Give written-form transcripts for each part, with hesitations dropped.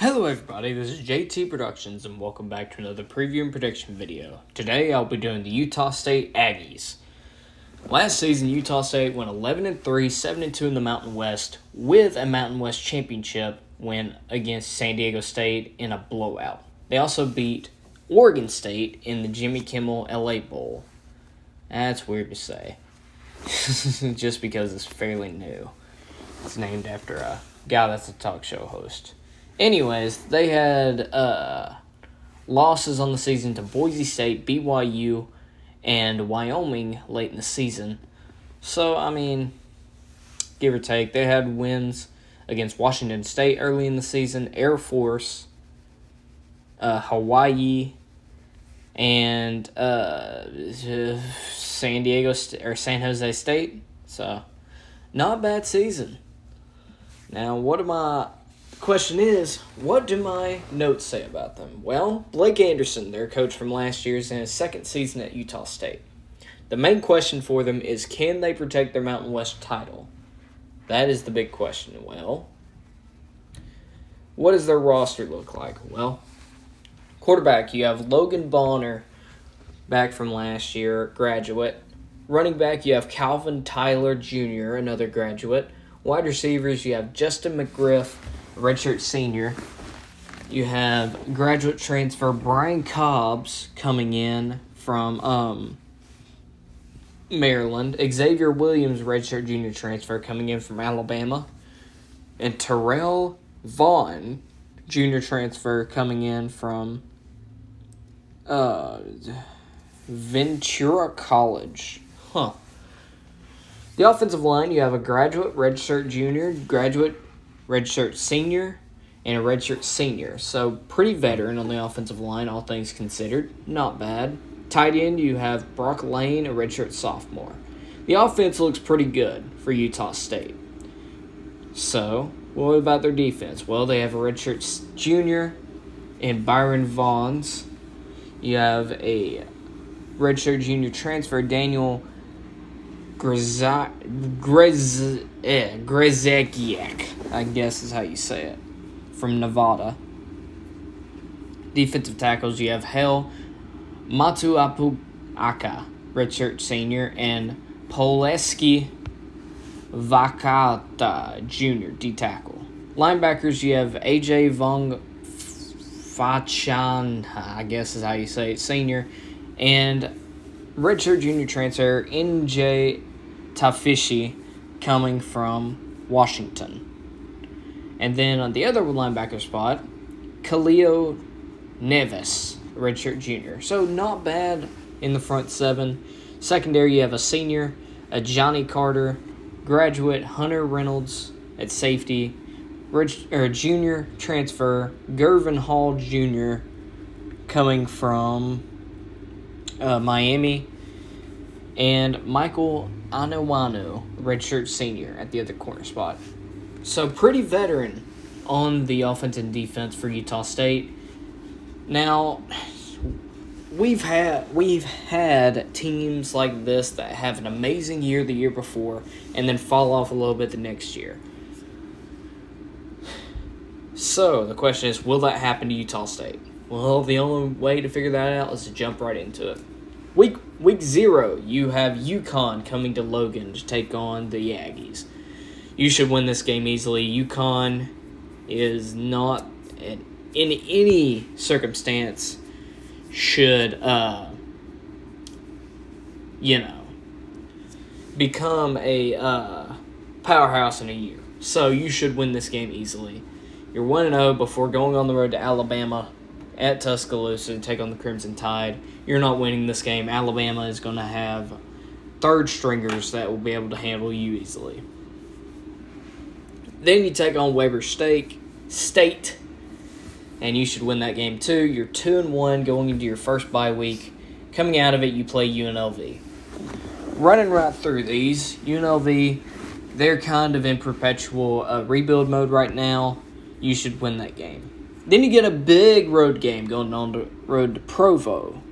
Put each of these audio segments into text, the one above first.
Hello everybody, this is JT Productions and welcome back to another preview and prediction video. Today I'll be doing the Utah State Aggies. Last season Utah State went 11-3, 7-2 in the Mountain West with a Mountain West championship win against San Diego State in a blowout. They also beat Oregon State in the Jimmy Kimmel LA Bowl. That's weird to say, just because it's fairly new. It's named after a guy that's a talk show host. Anyways, they had losses on the season to Boise State, BYU, and Wyoming late in the season. So, I mean, give or take, they had wins against Washington State early in the season, Air Force, Hawaii, and San Jose State. So, not a bad season. Now, question is, what do my notes say about them? Well, Blake Anderson, their coach from last year, is in his second season at Utah State. The main question for them is, can they protect their Mountain West title? That is the big question. Well, what does their roster look like? Well, quarterback, you have Logan Bonner, back from last year, graduate. Running back, you have Calvin Tyler Jr., another graduate. Wide receivers, you have Justin McGriff, redshirt senior. You have graduate transfer Brian Cobbs coming in from Maryland. Xavier Williams, redshirt junior transfer, coming in from Alabama. And Terrell Vaughn, junior transfer, coming in from Ventura College. The offensive line, you have a graduate redshirt junior, graduate redshirt senior, and a redshirt senior. So pretty veteran on the offensive line, all things considered. Not bad. Tight end, you have Brock Lane, a redshirt sophomore. The offense looks pretty good for Utah State. So, what about their defense? Well, they have a redshirt junior in Byron Vaughns. You have a redshirt junior transfer, Daniel Grezekiak, I guess is how you say it, from Nevada. Defensive tackles, you have Hale Matuapuaka, redshirt senior, and Poleski Vakata Jr., D-tackle. Linebackers, you have AJ Vong Fachan, I guess is how you say it, senior, and redshirt junior transfer NJ Tafishi coming from Washington. And then on the other linebacker spot, Khalil Neves, redshirt junior. So not bad in the front seven. Secondary, you have a senior, a Johnny Carter, graduate Hunter Reynolds at safety, junior transfer Gervin Hall Jr. coming from Miami, and Michael Anawanu, redshirt senior, at the other corner spot. So pretty veteran on the offense and defense for Utah State. Now, we've had teams like this that have an amazing year the year before and then fall off a little bit the next year. So the question is, will that happen to Utah State? Well, the only way to figure that out is to jump right into it. Week 0, you have UConn coming to Logan to take on the Aggies. You should win this game easily. UConn is not, in any circumstance, should, become a powerhouse in a year. So you should win this game easily. You're 1-0 before going on the road to Alabama at Tuscaloosa to take on the Crimson Tide. You're not winning this game. Alabama is going to have third stringers that will be able to handle you easily. Then you take on Weber State, and you should win that game too. You're 2-1 going into your first bye week. Coming out of it, you play UNLV. Running right through these, UNLV, they're kind of in perpetual rebuild mode right now. You should win that game. Then you get a big road game going on the road to Provo.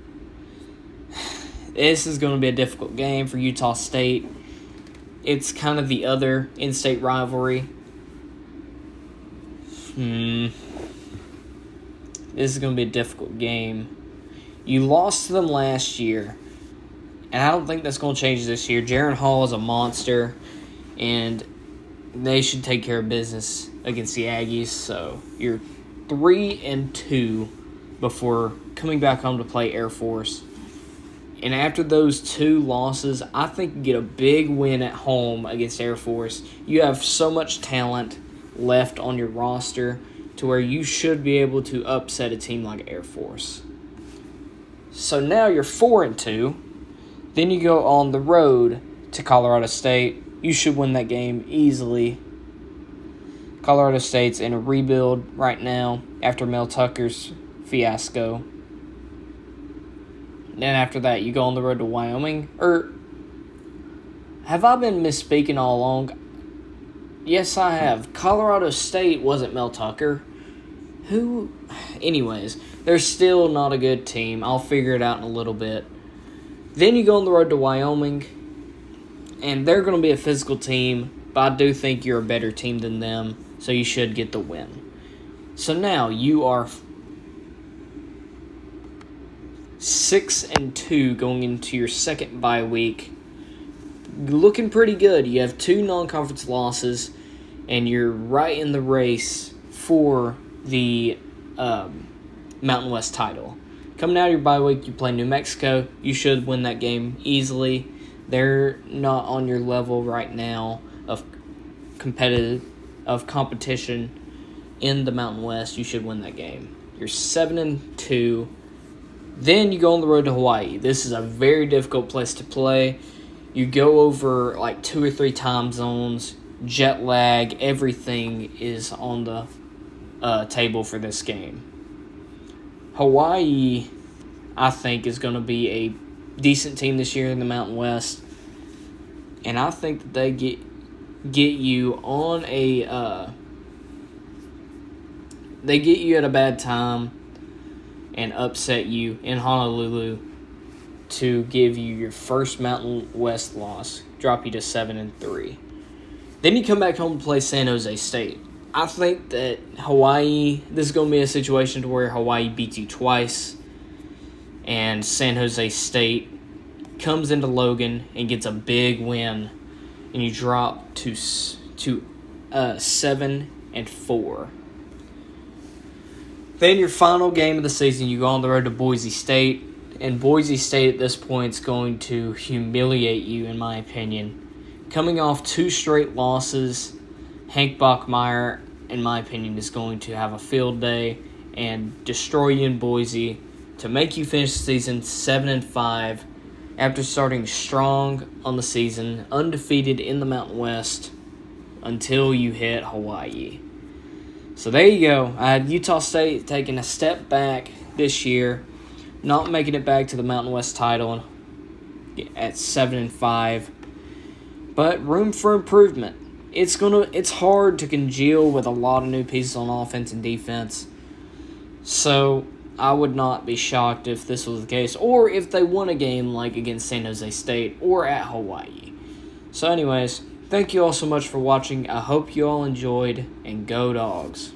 This is going to be a difficult game for Utah State. It's kind of the other in-state rivalry. This is going to be a difficult game. You lost to them last year, and I don't think that's going to change this year. Jaron Hall is a monster, and they should take care of business against the Aggies. So you're 3-2 before coming back home to play Air Force. And after those 2 losses, I think you get a big win at home against Air Force. You have so much talent left on your roster to where you should be able to upset a team like Air Force. So now you're 4-2. Then you go on the road to Colorado State. You should win that game easily. Colorado State's in a rebuild right now after Mel Tucker's fiasco. Then after that, you go on the road to Wyoming. Have I been misspeaking all along? Yes, I have. Colorado State wasn't Mel Tucker. Anyways, they're still not a good team. I'll figure it out in a little bit. Then you go on the road to Wyoming, and they're going to be a physical team, but I do think you're a better team than them, so you should get the win. So now you are 6-2 going into your second bye week. Looking pretty good. You have 2 non-conference losses, and you're right in the race for the Mountain West title. Coming out of your bye week, you play New Mexico. You should win that game easily. They're not on your level right now of competition in the Mountain West. You should win that game. You're 7-2. Then you go on the road to Hawaii. This is a very difficult place to play. You go over like 2 or 3 time zones, jet lag, everything is on the table for this game. Hawaii, I think, is going to be a decent team this year in the Mountain West, and I think that they get you on they get you at a bad time and upset you in Honolulu to give you your first Mountain West loss, drop you to 7-3. Then you come back home to play San Jose State. I think that Hawaii, this is going to be a situation to where Hawaii beats you twice, and San Jose State comes into Logan and gets a big win, and you drop to 7-4. Then your final game of the season, you go on the road to Boise State, and Boise State at this point is going to humiliate you, in my opinion. Coming off 2 straight losses, Hank Bachmeier, in my opinion, is going to have a field day and destroy you in Boise to make you finish the season 7-5 after starting strong on the season, undefeated in the Mountain West until you hit Hawaii. So there you go. Utah State taking a step back this year, not making it back to the Mountain West title at 7-5, but room for improvement. It's hard to congeal with a lot of new pieces on offense and defense. So I would not be shocked if this was the case, or if they won a game like against San Jose State or at Hawaii. So anyways, thank you all so much for watching. I hope you all enjoyed, and Go Dogs.